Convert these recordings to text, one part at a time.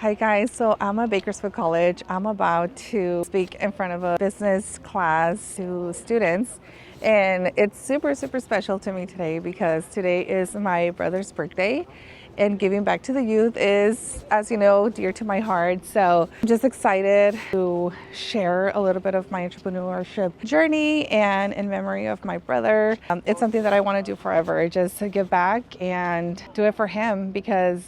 Hi guys, so I'm at Bakersfield College. I'm about to speak in front of a business class to students. And it's super special to me today because today is my brother's birthday. And giving back to the youth is, as you know, dear to my heart. So I'm just excited to share a little bit of my entrepreneurship journey and in memory of my brother. It's something that I want to do forever, just to give back and do it for him because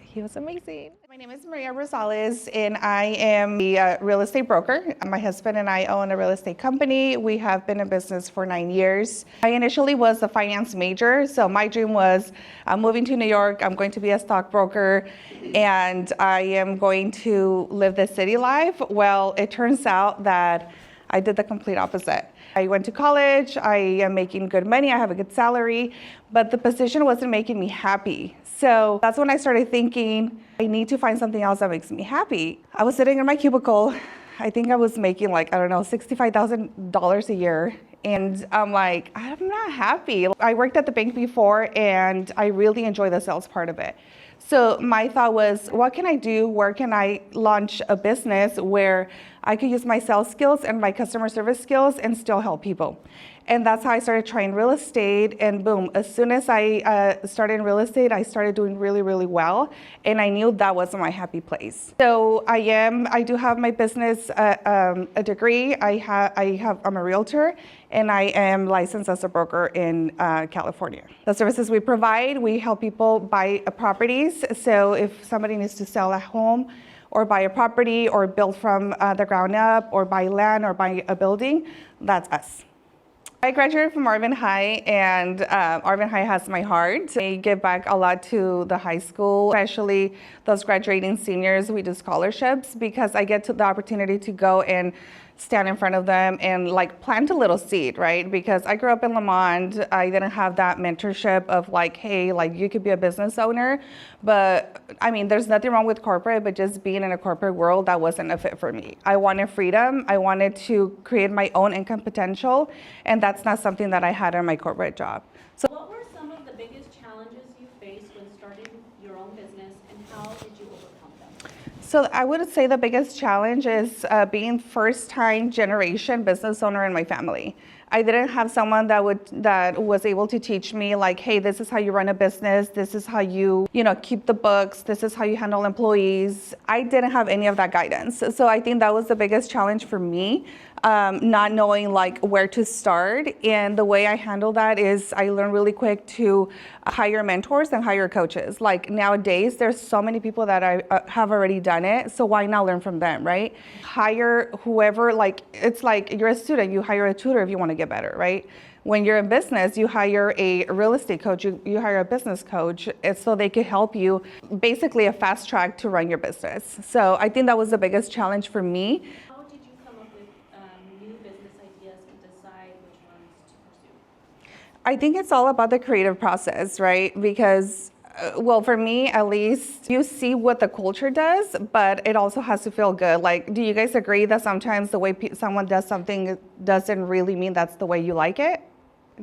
he was amazing. My name is Maria Rosales, and I am a real estate broker. My husband and I own a real estate company. We have been in business for 9 years. I initially was a finance major, so my dream was I'm moving to New York, I'm going to be a stockbroker, and I am going to live the city life. Well, it turns out that I did the complete opposite. I went to college, I am making good money, I have a good salary, but the position wasn't making me happy. So that's when I started thinking, I need to find something else that makes me happy. I was sitting in my cubicle. I think I was making $65,000 a year. And I'm like, I'm not happy. I worked at the bank before and I really enjoy the sales part of it. So my thought was, what can I do? Where can I launch a business where I could use my sales skills and my customer service skills and still help people? And that's how I started trying real estate. And boom, as soon as I started in real estate, I started doing really well. And I knew that wasn't my happy place. So I do have my business a degree. I'm a realtor, and I am licensed as a broker in California. The services we provide, we help people buy properties. So if somebody needs to sell a home, or buy a property, or build from the ground up, or buy land, or buy a building, that's us. I graduated from Arvin High, and Arvin High has my heart. I give back a lot to the high school, especially those graduating seniors. We do scholarships because I get the opportunity to go and stand in front of them and plant a little seed, right? Because I grew up in Lamont. I didn't have that mentorship of hey, you could be a business owner. But I mean, there's nothing wrong with corporate, but just being in a corporate world, that wasn't a fit for me. I wanted freedom. I wanted to create my own income potential. And that's not something that I had in my corporate job. So what were some of the biggest challenges you faced when starting your own business, and how did you overcome them? So I would say the biggest challenge is being first-time generation business owner in my family. I didn't have someone that was able to teach me hey, this is how you run a business. This is how you keep the books. This is how you handle employees. I didn't have any of that guidance. So I think that was the biggest challenge for me, not knowing where to start. And the way I handle that is I learned really quick to hire mentors and hire coaches. Nowadays, there's so many people that I have already done it. So why not learn from them, right? Hire whoever, it's you're a student, you hire a tutor if you want to get better, right? When you're in business, you hire a real estate coach, you hire a business coach, so they could help you, basically a fast track to run your business. So I think that was the biggest challenge for me. How did you come up with new business ideas and decide which ones to pursue? I think it's all about the creative process, right? Because well, for me, at least, you see what the culture does, but it also has to feel good. Do you guys agree that sometimes the way someone does something doesn't really mean that's the way you like it?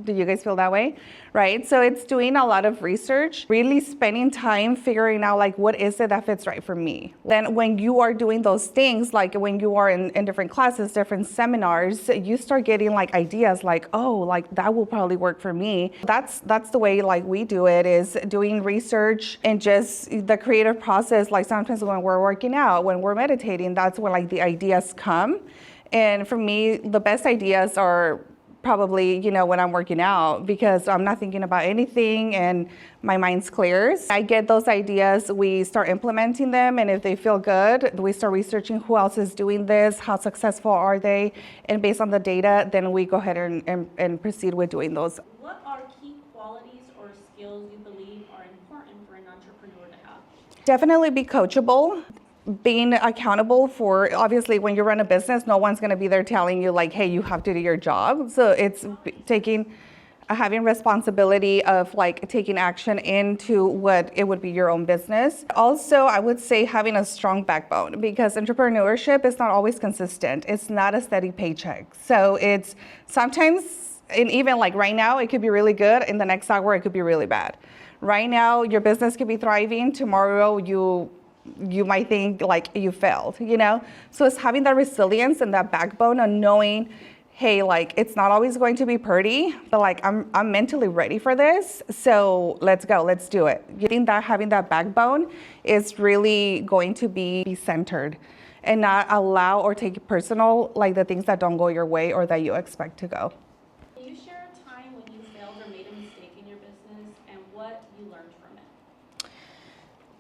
Do you guys feel that way? Right? So it's doing a lot of research, really spending time figuring out what is it that fits right for me. Then when you are doing those things, when you are in different classes, different seminars, you start getting ideas oh, that will probably work for me. That's the way we do it, is doing research and just the creative process. Sometimes when we're working out, when we're meditating, that's when the ideas come. And for me, the best ideas are probably, when I'm working out, because I'm not thinking about anything and my mind's clear. I get those ideas, we start implementing them, and if they feel good, we start researching who else is doing this, how successful are they, and based on the data, then we go ahead and proceed with doing those. What are key qualities or skills you believe are important for an entrepreneur to have? Definitely be coachable. Being accountable for, obviously, when you run a business, no one's going to be there telling you hey, you have to do your job. So it's having responsibility of taking action into what it would be your own business. Also, I would say having a strong backbone, because entrepreneurship is not always consistent. It's not a steady paycheck. So it's sometimes, and even right now, it could be really good. In the next hour, it could be really bad. Right now, your business could be thriving. Tomorrow, you might think like you failed, you know? So it's having that resilience and that backbone of knowing, hey, like it's not always going to be pretty, but like I'm mentally ready for this. So let's go, let's do it. You think that having that backbone is really going to be centered and not allow or take personal, like the things that don't go your way or that you expect to go. Can you share a time when you failed or made a mistake in your business and what you learned from it?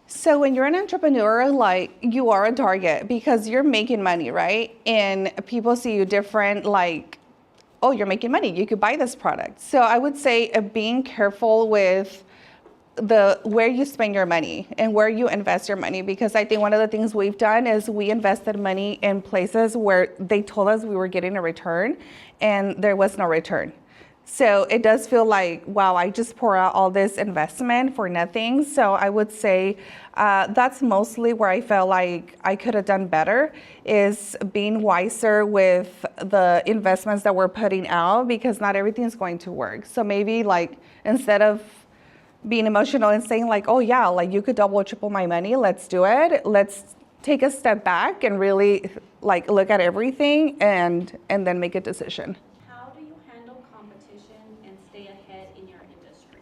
So when you're an entrepreneur, like you are a target because you're making money, right? And people see you different, like, oh, you're making money, you could buy this product. So I would say being careful with where you spend your money and where you invest your money, because I think one of the things we've done is we invested money in places where they told us we were getting a return and there was no return. So it does feel like, wow, I just pour out all this investment for nothing. So I would say that's mostly where I felt like I could have done better, is being wiser with the investments that we're putting out, because not everything's going to work. So maybe like instead of being emotional and saying like, oh yeah, like you could double or triple my money, let's do it. Let's take a step back and really like look at everything and then make a decision. How do you handle competition and stay ahead in your industry?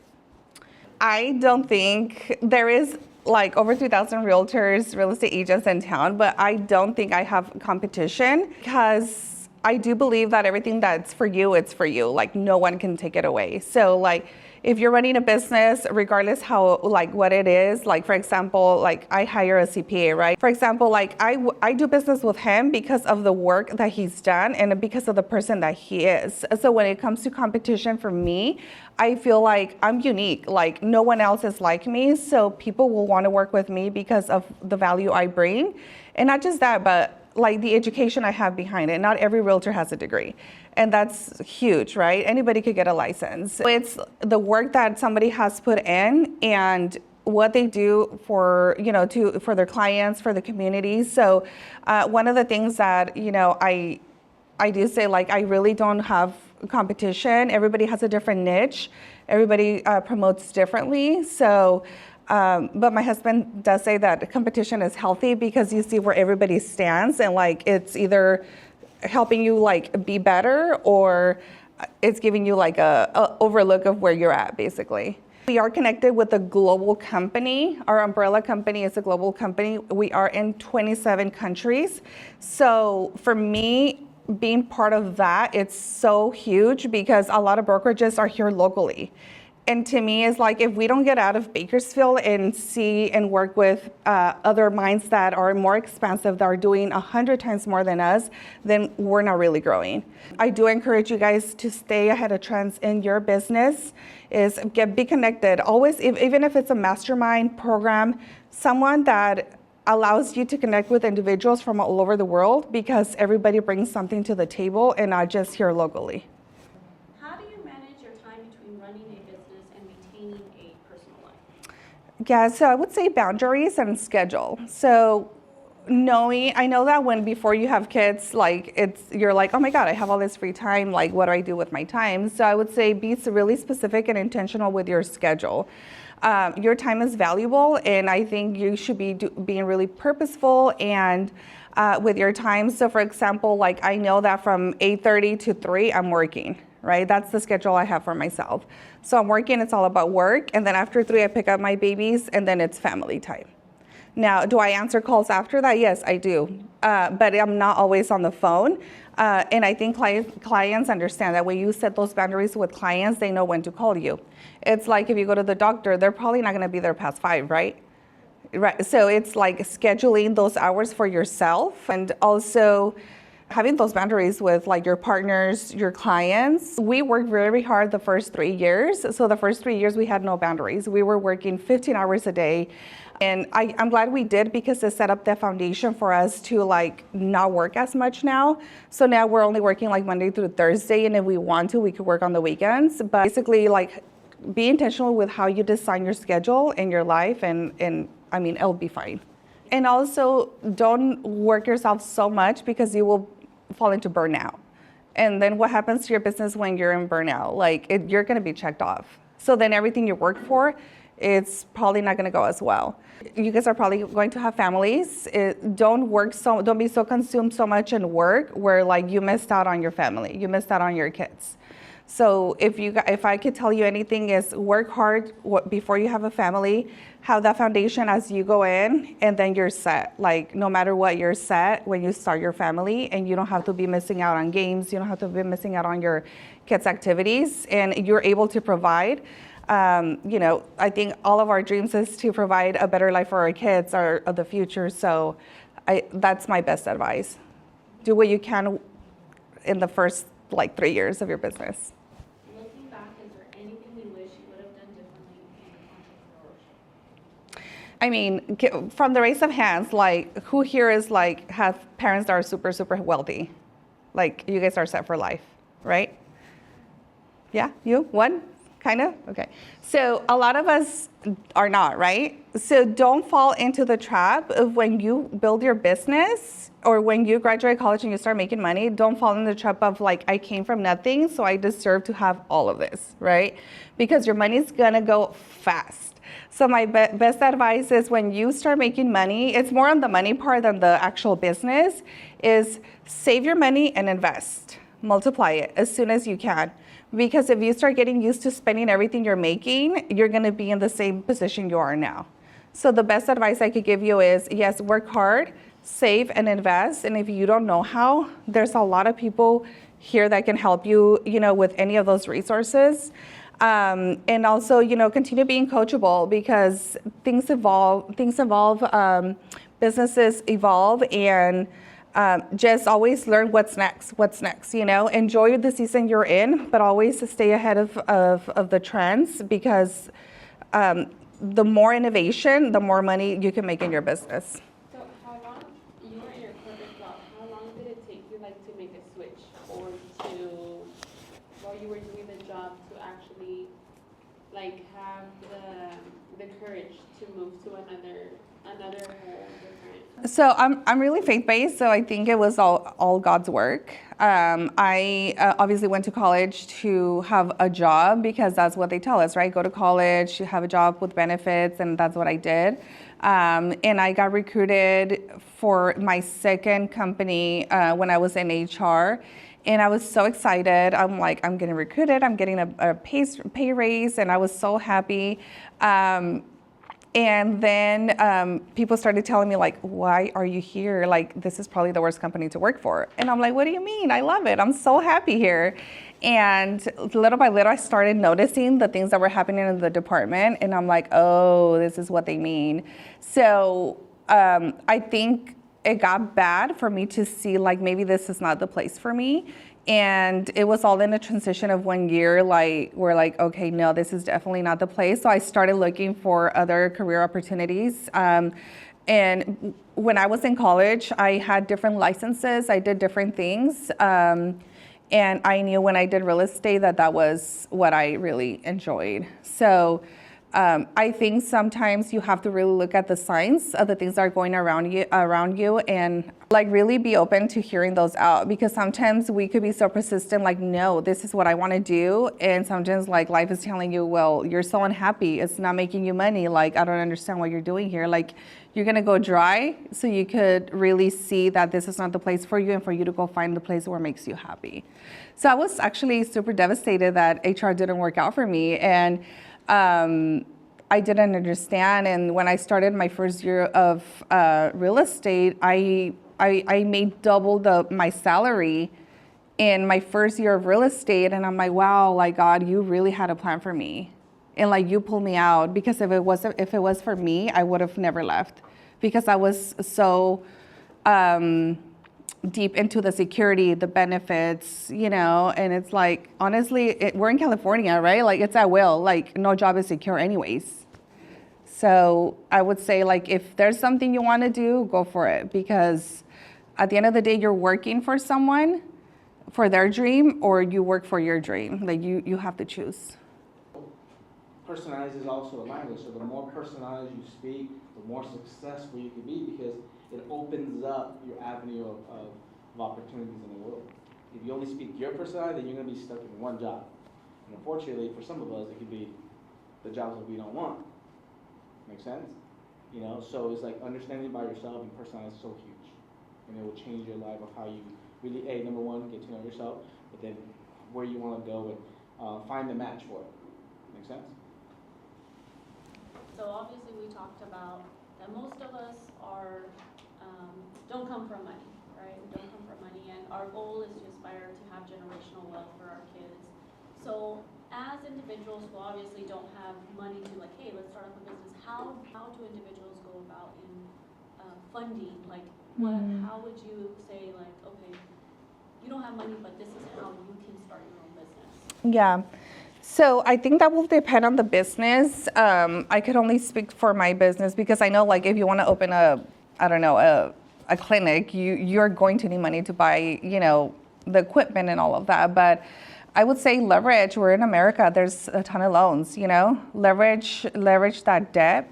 I don't think there is like over 3,000 realtors, real estate agents in town, but I don't think I have competition because I do believe that everything that's for you, it's for you. Like no one can take it away. So like if you're running a business, regardless how, like what it is, like for example, like I hire a CPA, right? For example, like I do business with him because of the work that he's done and because of the person that he is. So when it comes to competition for me, I feel like I'm unique, like no one else is like me. So people will want to work with me because of the value I bring. And not just that, but like the education I have behind it. Not every realtor has a degree. And that's huge, right? Anybody could get a license. So it's the work that somebody has put in and what they do for, you know, for their clients, for the community. So one of the things that, you know, I do say, like, I really don't have competition. Everybody has a different niche. Everybody promotes differently. So, but my husband does say that competition is healthy because you see where everybody stands and like it's either helping you like be better or it's giving you like a overlook of where you're at basically. We are connected with a global company. Our umbrella company is a global company. We are in 27 countries. So for me, being part of that, it's so huge because a lot of brokerages are here locally. And to me, it's like if we don't get out of Bakersfield and see and work with other minds that are more expansive, that are doing 100 times more than us, then we're not really growing. I do encourage you guys to stay ahead of trends in your business, be connected. Always, even if it's a mastermind program, someone that allows you to connect with individuals from all over the world, because everybody brings something to the table and not just here locally. How do you manage your time between running a business and maintaining a personal life? Yeah, so I would say boundaries and schedule. So I know that before you have kids, like you're like, oh my God, I have all this free time. Like, what do I do with my time? So I would say be really specific and intentional with your schedule. Your time is valuable, and I think you should be being really purposeful and with your time. So for example, like I know that from 8:30 to 3, I'm working, right? That's the schedule I have for myself. So I'm working, it's all about work. And then after 3, I pick up my babies, and then it's family time. Now, do I answer calls after that? Yes, I do. But I'm not always on the phone. And I think clients understand that when you set those boundaries with clients, they know when to call you. It's like if you go to the doctor, they're probably not going to be there past 5, right? Right. So it's like scheduling those hours for yourself, and also having those boundaries with like your partners, your clients. We worked very hard the first 3 years. So the first 3 years we had no boundaries. We were working 15 hours a day. And I'm glad we did, because it set up the foundation for us to like not work as much now. So now we're only working like Monday through Thursday. And if we want to, we could work on the weekends. But basically, like, be intentional with how you design your schedule in your life, and I mean, it'll be fine. And also, don't work yourself so much, because you will fall into burnout. And then what happens to your business when you're in burnout? Like, you're going to be checked off. So then everything you work for, it's probably not going to go as well. You guys are probably going to have families. Don't be so consumed so much in work where like you missed out on your family, you missed out on your kids. So if I could tell you anything is work hard before you have a family, have that foundation as you go in, and then you're set. Like no matter what, you're set when you start your family, and you don't have to be missing out on games. You don't have to be missing out on your kids' activities, and you're able to provide. I think all of our dreams is to provide a better life for our kids or the future. So that's my best advice. Do what you can in the first 3 years of your business. Looking back, is there anything you wish you would have done differently in entrepreneurship? I mean, from the raise of hands, like who here is like have parents that are super, super wealthy? Like you guys are set for life, right? Yeah, you? One? Kind of? Okay. So a lot of us are not, right? So don't fall into the trap of when you build your business or when you graduate college and you start making money, don't fall in the trap of like, I came from nothing, so I deserve to have all of this, right? Because your money's gonna go fast. So my best advice is when you start making money, it's more on the money part than the actual business, is save your money and invest. Multiply it as soon as you can. Because if you start getting used to spending everything you're making, you're gonna be in the same position you are now. So the best advice I could give you is, yes, work hard, save and invest. And if you don't know how, there's a lot of people here that can help you, with any of those resources. And also, continue being coachable because things evolve, businesses evolve, and just always learn what's next, enjoy the season you're in, but always stay ahead of the trends because the more innovation, the more money you can make in your business. So how long, you were in your corporate job, how long did it take you to make a switch or to, while you were doing the job, to actually have the courage to move to another whole different? So I'm really faith-based, so I think it was all God's work. I obviously went to college to have a job because that's what they tell us, right? Go to college, you have a job with benefits, and that's what I did. And I got recruited for my second company when I was in HR. And I was so excited. I'm like, I'm getting recruited. I'm getting a pay raise, and I was so happy. And then people started telling me, why are you here? This is probably the worst company to work for. And I'm like, what do you mean? I love it. I'm so happy here. And little by little, I started noticing the things that were happening in the department. And I'm like, oh, this is what they mean. So I think it got bad for me to see, maybe this is not the place for me. And it was all in a transition of 1 year, we're like, okay, no, this is definitely not the place. So I started looking for other career opportunities. And when I was in college, I had different licenses. I did different things. And I knew when I did real estate that was what I really enjoyed. So I think sometimes you have to really look at the signs of the things that are going around you and really be open to hearing those out, because sometimes we could be so persistent, no, this is what I want to do. And sometimes life is telling you, well, you're so unhappy. It's not making you money. I don't understand what you're doing here. You're going to go dry, so you could really see that this is not the place for you and for you to go find the place where it makes you happy. So I was actually super devastated that HR didn't work out for me. And I didn't understand. And when I started my first year of real estate, I made double my salary in my first year of real estate. And I'm like, wow, God, you really had a plan for me. And you pulled me out, because if it was for me, I would have never left, because I was so deep into the security, the benefits, and it's honestly, we're in California, right? It's at will, no job is secure anyways. So I would say, if there's something you want to do, go for it, because at the end of the day, you're working for someone, for their dream, or you work for your dream. You have to choose. Personalized is also a language, so the more personalized you speak, the more successful you can be, because it opens up your avenue of opportunities in the world. If you only speak your personality, then you're going to be stuck in one job. And unfortunately, for some of us, it could be the jobs that we don't want. Make sense? You know, so it's like understanding about yourself and personality is so huge. And it will change your life of how you really, number one, get to know yourself, but then where you want to go and find the match for it. Make sense? So obviously we talked about that most of us are, don't come from money, right? We don't come from money, and our goal is to aspire to have generational wealth for our kids. So as individuals who obviously don't have money to like, hey, let's start up a business, how do individuals go about in funding? Like, how would you say like, okay, you don't have money, but this is how you can start your own business? Yeah. So I think that will depend on the business. I could only speak for my business because I know like if you want to open a clinic, you're going to need money to buy, the equipment and all of that. But I would say leverage. We're in America. There's a ton of loans, leverage that debt.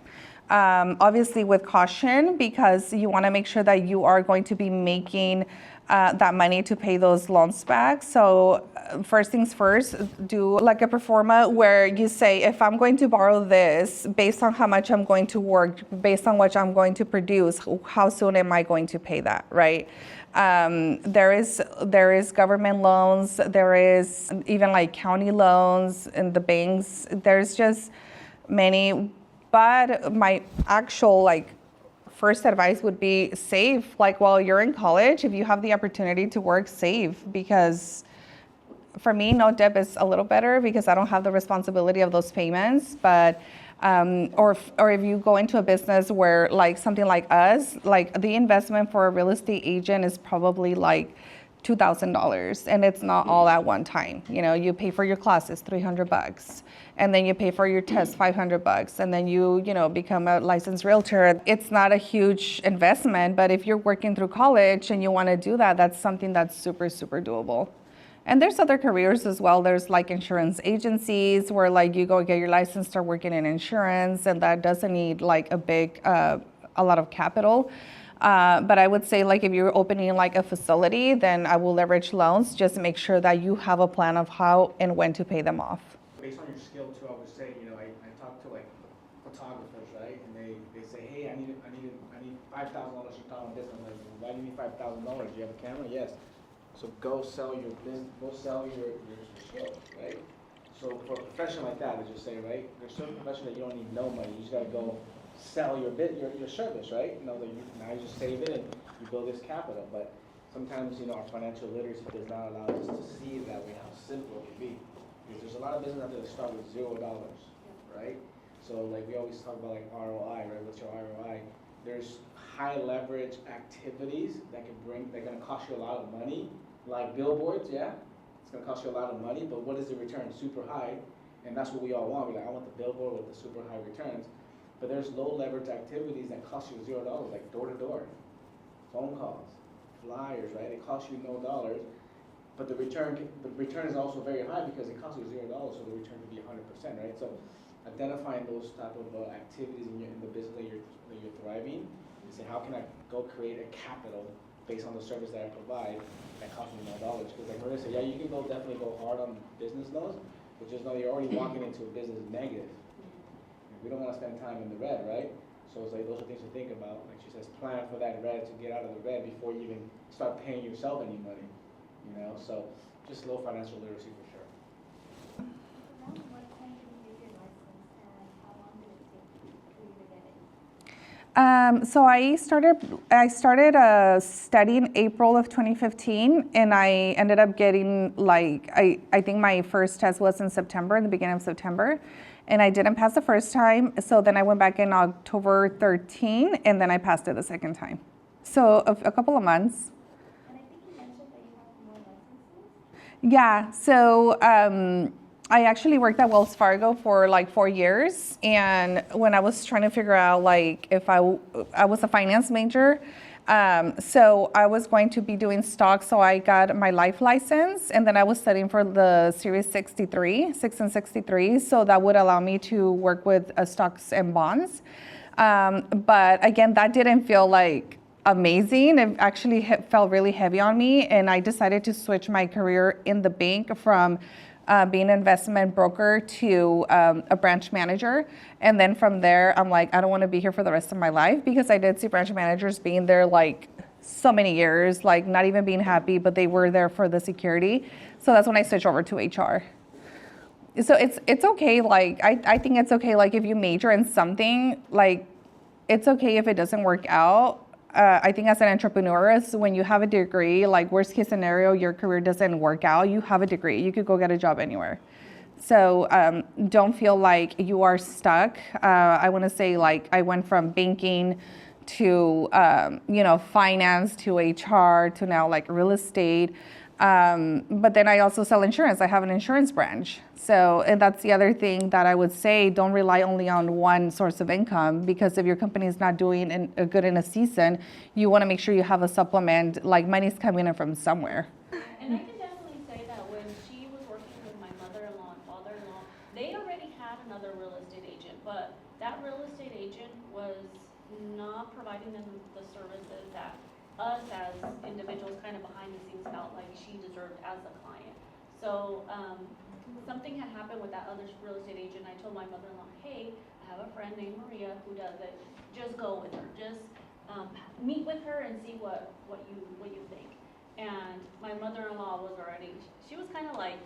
Obviously with caution, because you want to make sure that you are going to be making that money to pay those loans back. So first things first, do like a pro forma where you say, if I'm going to borrow this based on how much I'm going to work, based on what I'm going to produce, how soon am I going to pay that, right? There is government loans, there is even like county loans and the banks. There's just many, but my actual first advice would be save. Like while you're in college, if you have the opportunity to work, save. Because for me, no debt is a little better because I don't have the responsibility of those payments. But or if you go into a business where like something like us, like the investment for a real estate agent is probably like $2,000, and it's not all at one time. You pay for your classes $300, and then you pay for your test $500, and then you become a licensed realtor. It's not a huge investment, but if you're working through college and you want to do that, that's something that's super, super doable. And there's other careers as well. There's like insurance agencies where like you go get your license, start working in insurance, and that doesn't need like a lot of capital. But I would say like if you're opening like a facility, then I will leverage loans. Just make sure that you have a plan of how and when to pay them off. Based on your skill too, I would say, I talk to like photographers, right? And they say, hey, I need $5,000 to start on this. I'm like, why do you need $5,000? Do you have a camera? Yes. So go sell your business, go sell your skills, right? So for a profession like that, as you say, right? There's certain profession that you don't need no money. You just gotta go sell your service, right? Now you just save it and you build this capital. But sometimes, our financial literacy does not allow us to see that way, how simple it can be. Because there's a lot of business out there that start with $0, right? So like we always talk about like ROI, right? What's your ROI? There's high leverage activities they're gonna cost you a lot of money, like billboards, yeah? It's gonna cost you a lot of money, but what is the return? Super high, and that's what we all want. We're like, I want the billboard with the super high returns. But there's low leverage activities that cost you $0, like door-to-door, phone calls, flyers, right? It costs you no dollars, but the return is also very high because it costs you $0, so the return could be 100%, right? So identifying those type of activities in the business that you're thriving, you say, how can I go create a capital based on the service that I provide that costs me no dollars? Because like Maria said, yeah, you can definitely go hard on business loans, but just know you're already walking into a business negative. We don't want to spend time in the red, right? So it's like those are things to think about. Like she says, plan for that red to get out of the red before you even start paying yourself any money. So just low financial literacy for sure. What time did you get your license, and how long did it take for you to get it? So I started studying April of 2015, and I ended up getting I think my first test was in September, in the beginning of September, and I didn't pass the first time. So then I went back in October 13, and then I passed it the second time. So a couple of months. And I think you mentioned that you have more licenses. Yeah. So I actually worked at Wells Fargo for like 4 years, and when I was trying to figure out if I was a finance major, so I was going to be doing stocks, so I got my life license, and then I was studying for the Series 63, 6 and 63, so that would allow me to work with stocks and bonds. But again, that didn't feel like amazing. It actually felt really heavy on me, and I decided to switch my career in the bank from being an investment broker to a branch manager. And then from there, I'm like, I don't want to be here for the rest of my life, because I did see branch managers being there like so many years, like not even being happy, but they were there for the security. So that's when I switched over to HR. So it's okay. Like, I think it's okay. Like, if you major in something, like, it's okay if it doesn't work out. I think as an entrepreneur, is when you have a degree, like worst case scenario, your career doesn't work out, you have a degree. You could go get a job anywhere. So don't feel like you are stuck. I want to say, like, I went from banking to, finance to HR to now like real estate. But then I also sell insurance. I have an insurance branch. So, and that's the other thing that I would say, don't rely only on one source of income, because if your company is not doing good in a season, you want to make sure you have a supplement, like money's coming in from somewhere. And I can definitely say that when she was working with my mother-in-law and father-in-law, they already had another real estate agent, but that real estate agent was not providing them the services that us as individuals kind of behind the scenes felt like she deserved as a client. So something had happened with that other real estate agent. I told my mother-in-law, hey, I have a friend named Maria who does it. Just go with her. Just meet with her and see what you think. And my mother-in-law was already, she was kind of like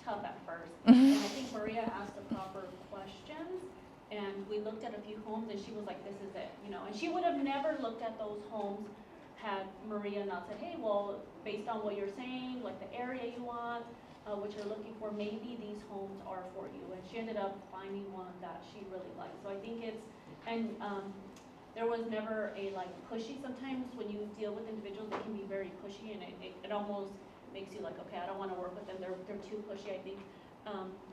tough at first. And I think Maria asked the proper questions. And we looked at a few homes and she was like, this is it, and she would have never looked at those homes had Maria not said, hey, well, based on what you're saying, like the area you want, what you're looking for, maybe these homes are for you. And she ended up finding one that she really liked. So I think there was never a like pushy. Sometimes when you deal with individuals, they can be very pushy, and it almost makes you like, okay, I don't want to work with them. They're too pushy. I think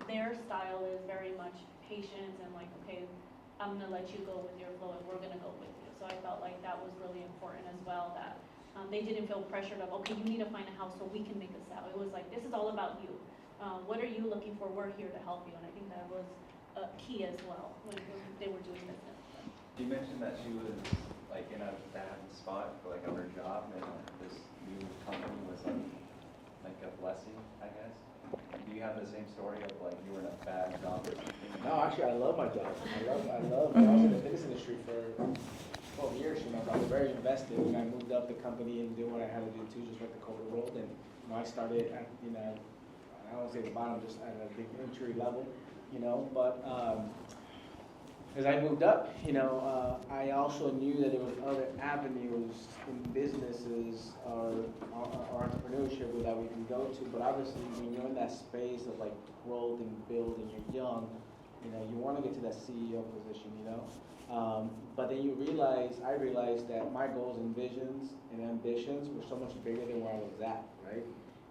their style is very much patience and like, okay, I'm gonna let you go with your flow and we're gonna go with you. So I felt like that was really important as well, that they didn't feel pressured of, okay, you need to find a house so we can make a sale. It was like, this is all about you. What are you looking for? We're here to help you. And I think that was key as well when they were doing business. You mentioned that she was like in a bad spot for like on her job, and this new company was like a blessing, I guess. Do you have the same story of like you were in a bad job or something? No, actually, I love my job. I was in the fitness industry for 12 years, so I was very invested, and I moved up the company and did what I had to do too, just like the corporate world. And I started at, I don't want to say the bottom, just at a big entry level, but as I moved up, I also knew that there was other avenues in businesses or entrepreneurship that we can go to. But obviously, when you're in that space of like growth and build and you're young, you want to get to that CEO position, but then I realized that my goals and visions and ambitions were so much bigger than where I was at, right?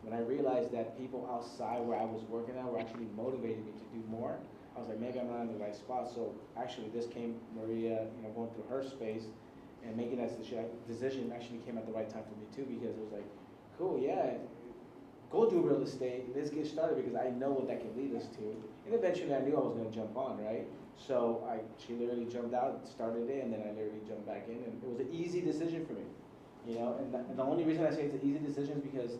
When I realized that people outside where I was working at were actually motivating me to do more, I was like, maybe I'm not in the right spot. So actually this came, Maria, going through her space and making that decision actually came at the right time for me too, because it was like, cool, yeah, go do real estate, let's get started, because I know what that can lead us to. And eventually I knew I was gonna jump on, right? So she literally jumped out, started it, and then I literally jumped back in, and it was an easy decision for me, and the only reason I say it's an easy decision is because,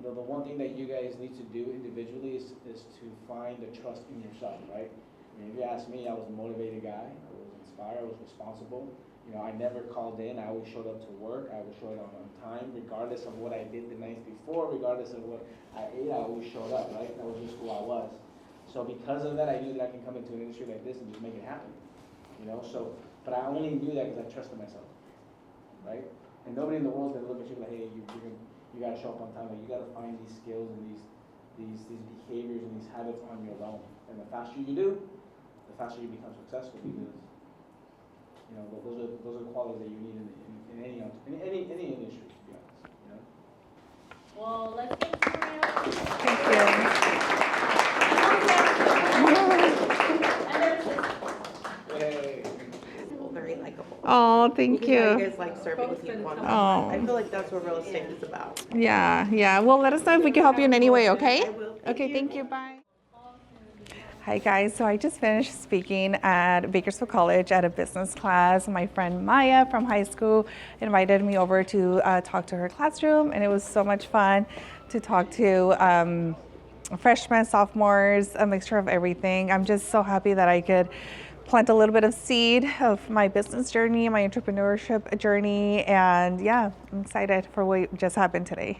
the one thing that you guys need to do individually is to find the trust in yourself, right? I mean, if you ask me, I was a motivated guy, I was inspired, I was responsible. I never called in, I always showed up to work, I always showed up on time, regardless of what I did the night before, regardless of what I ate, I always showed up, right? That was just who I was. So because of that, I knew that I can come into an industry like this and just make it happen, but I only knew that because I trusted myself, right? And nobody in the world's gonna look at you like, hey, you gotta show up on time. Like, you gotta find these skills and these behaviors and these habits on your own. And the faster you do, the faster you become successful, because those are qualities that you need in any industry, to be honest. Well, let's get Maria. Thank you. And there's this. Yay. Very likable. Oh, thank You you. guys like serving people. Oh. I feel like that's what real estate is about. Yeah. Well, let us know if we can help you in any way, okay? I will. Okay, thank you. Bye. Hi, guys. So I just finished speaking at Bakersfield College at a business class. My friend Maya from high school invited me over to talk to her classroom, and it was so much fun to talk to freshmen, sophomores, a mixture of everything. I'm just so happy that I could plant a little bit of seed of my business journey, my entrepreneurship journey, and yeah, I'm excited for what just happened today.